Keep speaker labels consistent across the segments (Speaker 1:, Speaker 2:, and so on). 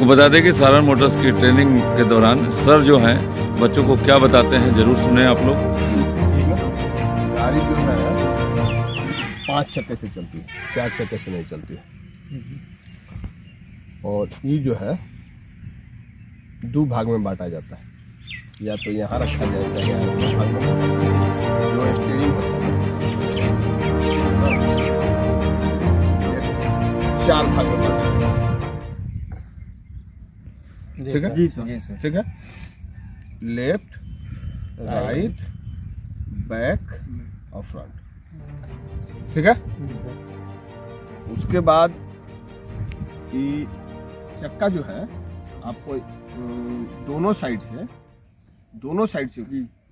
Speaker 1: आपको बता दें कि सारण मोटर्स की ट्रेनिंग के दौरान सर जो हैं बच्चों को क्या बताते हैं, जरूर सुने आप लोग।
Speaker 2: गाड़ी जो है 5 चक्के से चलती है, 4 चक्के से नहीं चलती है। और ये जो है 2 भाग में बांटा जाता है, या तो यहाँ रखा जाए चाहे यहाँ भाग में जो स्टीयरिंग होता है 4 भाग में बांटा जाता है। ठीक है,
Speaker 3: जी सर।
Speaker 2: ठीक है। लेफ्ट, राइट, बैक और फ्रंट। ठीक है। उसके बाद ये चक्का जो है आपको दोनों साइड से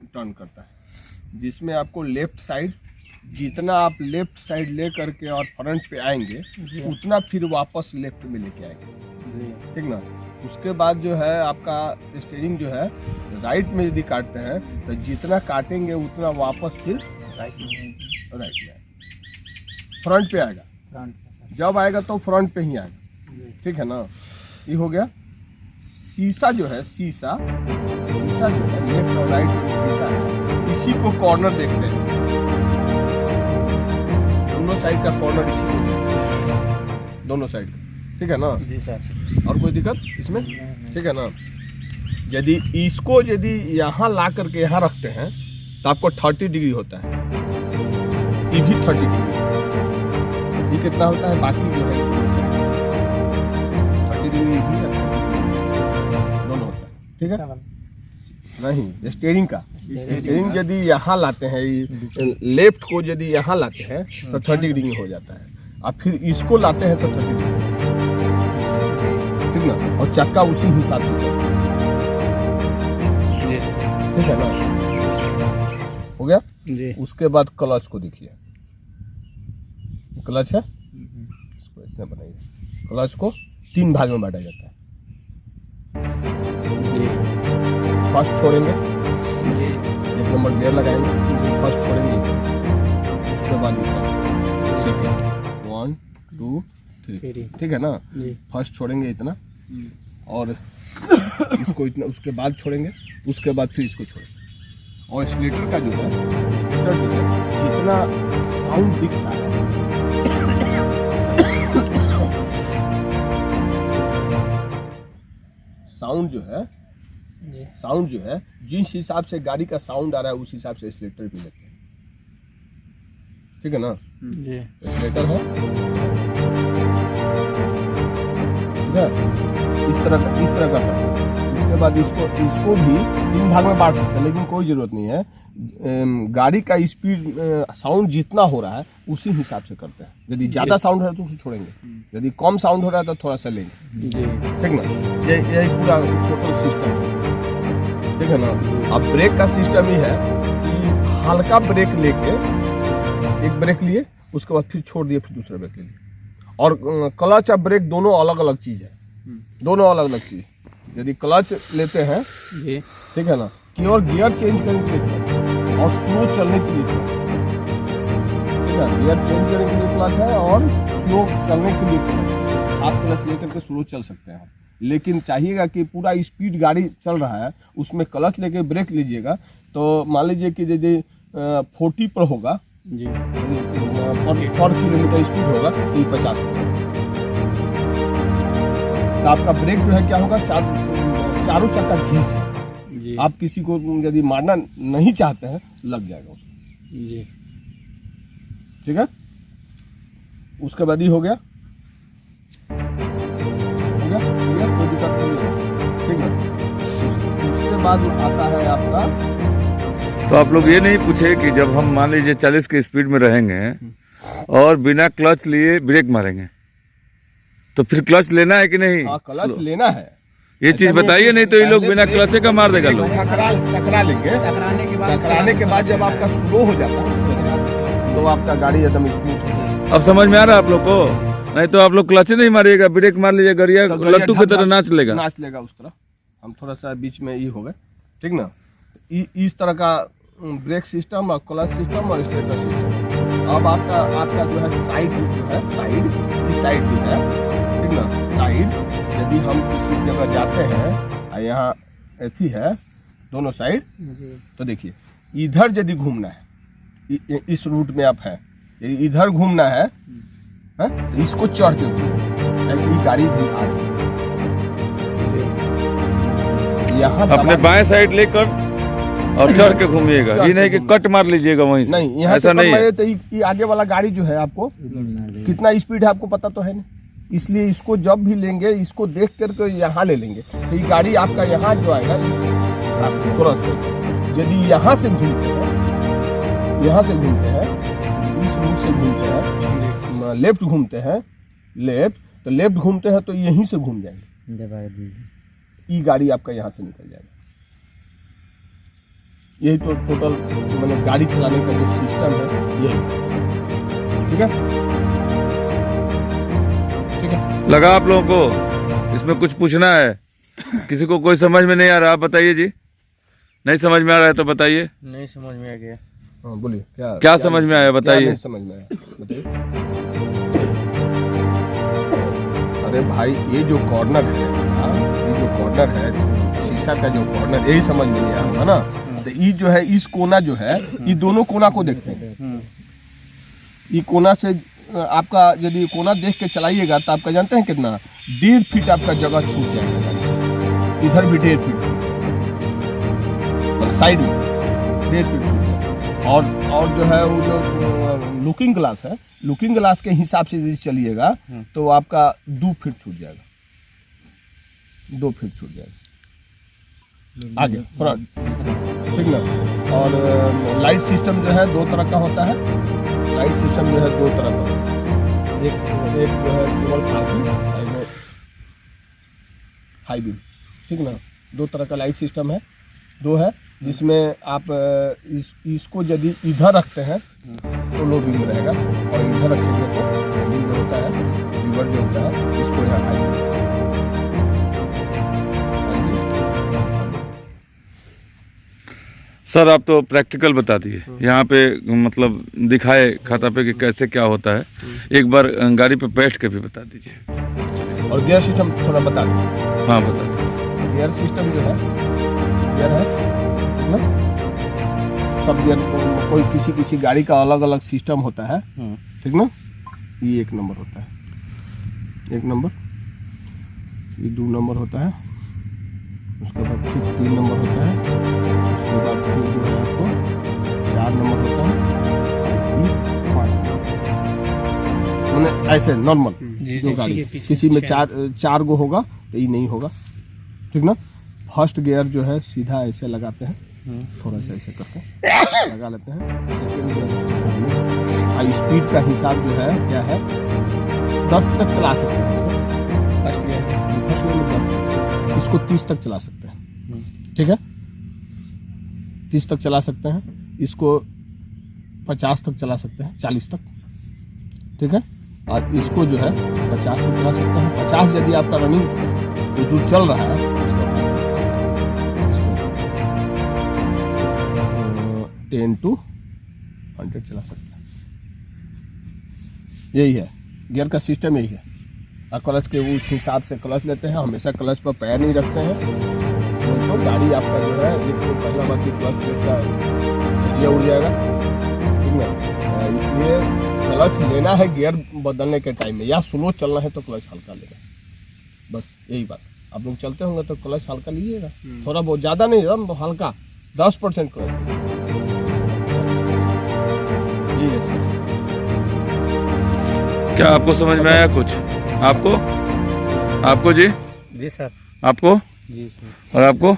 Speaker 2: टर्न करता है, जिसमें आपको लेफ्ट साइड जितना आप लेफ्ट साइड ले करके और फ्रंट पे आएंगे उतना फिर वापस लेफ्ट में लेके आएंगे। ठीक ना। उसके बाद जो है आपका स्टीयरिंग जो है राइट में यदि काटते हैं तो जितना काटेंगे उतना वापस फिर राइट में आएगा, फ्रंट पे आएगा। जब आएगा तो फ्रंट पे ही आएगा। ठीक है ना। ये हो गया। शीशा जो है शीशा जो है लेफ्ट और राइट में शीशा है, इसी को कॉर्नर देखते हैं, दोनों साइड का कॉर्नर इसी को देखते हैं, दोनों साइड का। ठीक है ना
Speaker 3: जी सर।
Speaker 2: और कोई दिक्कत इसमें? ठीक है ना। यदि इसको यहाँ ला करके यहाँ रखते हैं तो आपको 30 डिग्री होता है, ये भी 30 डिग्री। ये कितना होता है बाकी जो है 30 डिग्री भी दोनों होता है। ठीक है। नहीं, स्टीयरिंग का स्टीयरिंग यदि यहाँ लाते हैं, लेफ्ट को यदि यहाँ लाते हैं तो 30 डिग्री हो जाता है, और फिर इसको लाते हैं तो 30 डिग्री। ठीक ना। और चक्का उसी हिसाब से चलता है। ठीक है ना। हो गया
Speaker 3: जी।
Speaker 2: उसके बाद क्लच को देखिए, क्लच है, इसको ऐसे बनाइए। क्लच को 3 भाग में बांटा जाता है। फर्स्ट छोड़ेंगे, 1 नंबर गियर लगाएंगे, फर्स्ट छोड़ेंगे, उसके बाद सेकेंड, 1 2 3। ठीक है ना। फर्स्ट छोड़ेंगे इतना, और इसको इतना, उसके बाद छोड़ेंगे, उसके बाद फिर इसको छोड़ेंगे। और स्लेटर का जो है जितना साउंड दिखता है साउंड जो है जिस हिसाब से गाड़ी का साउंड आ रहा है उस हिसाब से स्लेटर भी लगता है। ठीक है ना
Speaker 3: जी।
Speaker 2: स्लेटर है इस तरह का करते हैं। उसके बाद इसको भी 3 भाग में बांट सकते हैं, लेकिन कोई जरूरत नहीं है। गाड़ी का स्पीड साउंड जितना हो रहा है उसी हिसाब से करते हैं। यदि ज़्यादा साउंड है तो उसे छोड़ेंगे, यदि कम साउंड हो रहा है तो थोड़ा सा लेंगे। ठीक ना। यही पूरा टोटल सिस्टम है। ठीक है ना। अब ब्रेक का सिस्टम ही है कि हल्का ब्रेक लेके, एक ब्रेक लिए, उसके बाद फिर छोड़ दिए, फिर दूसरा ब्रेक ले लिए। और क्लच और ब्रेक दोनों अलग अलग चीज़ है, दोनों अलग अलग चीज़। यदि क्लच लेते हैं
Speaker 3: जी,
Speaker 2: ठीक है ना, कि और गियर चेंज करने के लिए क्लच और स्लो चलने के लिए क्लच। ठीक है, गियर चेंज करने के लिए क्लच है और स्लो चलने के लिए क्लच है। आप क्लच लेकर के स्लो चल सकते हैं, लेकिन चाहिएगा कि पूरा स्पीड गाड़ी चल रहा है उसमें क्लच लेके ब्रेक लीजिएगा तो मान लीजिए कि यदि 40 पर होगा
Speaker 3: जी,
Speaker 2: पर किलोमीटर स्पीड होगा तो 50 होगा। तो आपका ब्रेक जो है क्या होगा, चारों चक्का घिस जाएगा। आप किसी को यदि मारना नहीं चाहते हैं लग जाएगा उसको
Speaker 3: जी।
Speaker 2: ठीक है। उसके बाद ही हो गया कोई दिक्कत नहीं है। ठीक है। उसके बाद आता है आपका,
Speaker 1: तो आप लोग ये नहीं पूछे कि जब हम मान लीजिए 40 की स्पीड में रहेंगे और बिना क्लच लिए ब्रेक मारेंगे तो फिर क्लच लेना है कि नहीं?
Speaker 2: हाँ, क्लच लेना है।
Speaker 1: ये चीज बताइए, नहीं तो ये लोग बिना क्लच का मार देगा लोग।
Speaker 2: टकरा लेंगे, टकराने के बाद जब आपका स्लो हो जाता है तो आपका गाड़ी एकदम स्मूथ हो जाएगा।
Speaker 1: अब समझ में आ रहा है आप लोग को? नहीं तो आप लोग क्लच नहीं मारिएगा, ब्रेक मार लीजिए, गरिया लट्टू की तरह नाच लेगा
Speaker 2: उस तरह। हम थोड़ा सा बीच में ये हो गए। ठीक ना। इस तरह का ब्रेक सिस्टम और क्लच सिस्टम और स्टेटर सिस्टम। अब आपका जो है साइड जो है, इस साइड जो है, ठीक ठीक ना। साइड यदि हम किसी जगह जाते हैं और यहाँ एथी है दोनों साइड, तो देखिए इधर यदि घूमना है, इस रूट में आप है, यदि इधर घूमना है, तो इसको चढ़ के घूमो, ये गाड़ी भी आ रही है यहाँ
Speaker 1: अपने बाएं साइड लेकर और चढ़ के घूमिएगा, ये नहीं कि कट मार लीजिएगा वहीं से।
Speaker 2: नहीं, यहाँ
Speaker 1: ऐसा नहीं है।
Speaker 2: तो ये आगे वाला गाड़ी जो है आपको कितना स्पीड है आपको पता तो है नहीं, इसलिए इसको जब भी लेंगे इसको देख करके यहाँ ले लेंगे। तो ये गाड़ी आपका यहाँ जो आएगा क्रॉस चलेगा। यदि यहाँ से घूमते हैं, यहाँ से घूमते हैं, इस रूट से घूमते हैं, लेफ्ट घूमते हैं, लेफ्ट, तो लेफ्ट घूमते हैं तो यहीं से घूम जाएंगे, ये गाड़ी आपका यहाँ से निकल जाएगा। यही तो टोटल मैंने गाड़ी चलाने का जो सिस्टम है यही, ठीक है, ठीक है।
Speaker 1: लगा आप लोगों को इसमें कुछ पूछना है? किसी को कोई समझ में नहीं आ रहा, आप बताइए जी। नहीं समझ में आ रहा है तो बताइए।
Speaker 3: नहीं समझ में आ गया।
Speaker 2: हाँ बोलिए,
Speaker 1: क्या समझ में आया बताइए।
Speaker 2: नहीं समझ में आया बताइए। अरे भाई ये जो कॉर्नर है, ये जो कॉर्नर है, शीशा का जो कॉर्नर, यही समझ में नहीं आया होगा ना। तो ये जो है, इस कोना जो है, ये दोनों कोना को देखते हैं। ये कोना से आपका यदि कोना देख के चलाइएगा तो आपका जानते हैं कितना 1.5 फीट आपका जगह छूट जाएगा। इधर भी 1.5 फीट, साइड में 1.5 फीट छूट जाएगा। और जो है वो जो लुकिंग ग्लास है, लुकिंग ग्लास के हिसाब से यदि चलिएगा तो आपका 2 फीट छूट जाएगा, 2 फीट छूट जाएगा आगे फ्रंट, ठीक ना। और लाइट सिस्टम जो है 2 तरह का होता है। लाइट सिस्टम जो है 2 तरह का होता है, एक जो है केवल हाई बीम, ठीक ना। 2 तरह का लाइट सिस्टम है, 2 है, जिसमें आप इसको यदि इधर रखते हैं तो लो बीम रहेगा, और इधर रखेंगे तो बीम जो होता है, रिवर जो होता है, इसको यहाँ हाई बीम।
Speaker 1: सर आप तो प्रैक्टिकल बता दिए, यहाँ पे मतलब दिखाए खाता पे कि कैसे क्या होता है। एक बार गाड़ी पे बैठ के भी बता दीजिए।
Speaker 2: और गियर सिस्टम थोड़ा बता दीजिए।
Speaker 1: हाँ बता दीजिए।
Speaker 2: गियर सिस्टम जो है, गियर है, ठीक ना। सब गियर, कोई किसी गाड़ी का अलग अलग सिस्टम होता है, ठीक ना। ये 1 नंबर होता है, 1 नंबर, ये 2 नंबर होता है, उसके बाद फिर 3 नंबर होता है, उसके बाद फिर जो है आपको 4 नंबर होता है, 5 नंबर, मैंने ऐसे नॉर्मल जो गाड़ी, किसी में 4 गो होगा तो ये नहीं होगा, ठीक ना। फर्स्ट गियर जो है सीधा ऐसे लगाते हैं, थोड़ा सा ऐसे करके लगा लेते हैं। सेकेंड गियर उसके सामने, स्पीड का हिसाब जो है क्या है, 10 तक चला सकते हैं इसको। फर्स्ट गियर में 10 तक, इसको 30 तक चला सकते हैं, ठीक है, 30 तक चला सकते हैं। इसको 50 तक चला सकते हैं, 40 तक, ठीक है। और इसको जो है 50 तक चला सकते हैं। 50 यदि आपका रनिंग जो दूर चल रहा है, उसके बाद 10 to 100 चला सकते हैं। यही है गियर का सिस्टम, यही है। और क्लच के उस हिसाब से क्लच लेते हैं, हमेशा क्लच पर पैर नहीं रखते हैं, तो गाड़ी आपका जो है, एक तो पहला बात की क्लच प्लेट का झरिया उड़ जाएगा, ठीक ना। इसलिए क्लच लेना है गियर बदलने के टाइम में, या स्लो चलना है तो क्लच हल्का लेना, बस यही बात। आप लोग चलते होंगे तो क्लच हल्का लीजिएगा, थोड़ा बहुत, ज़्यादा नहीं, एकदम हल्का, 10% क्लच। यही है।
Speaker 1: क्या आपको समझ में आया कुछ? आपको जी
Speaker 3: सर,
Speaker 1: आपको
Speaker 3: जी सर,
Speaker 1: और आपको?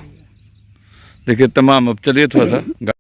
Speaker 1: देखिए तमाम। अब चलिए थोड़ा सा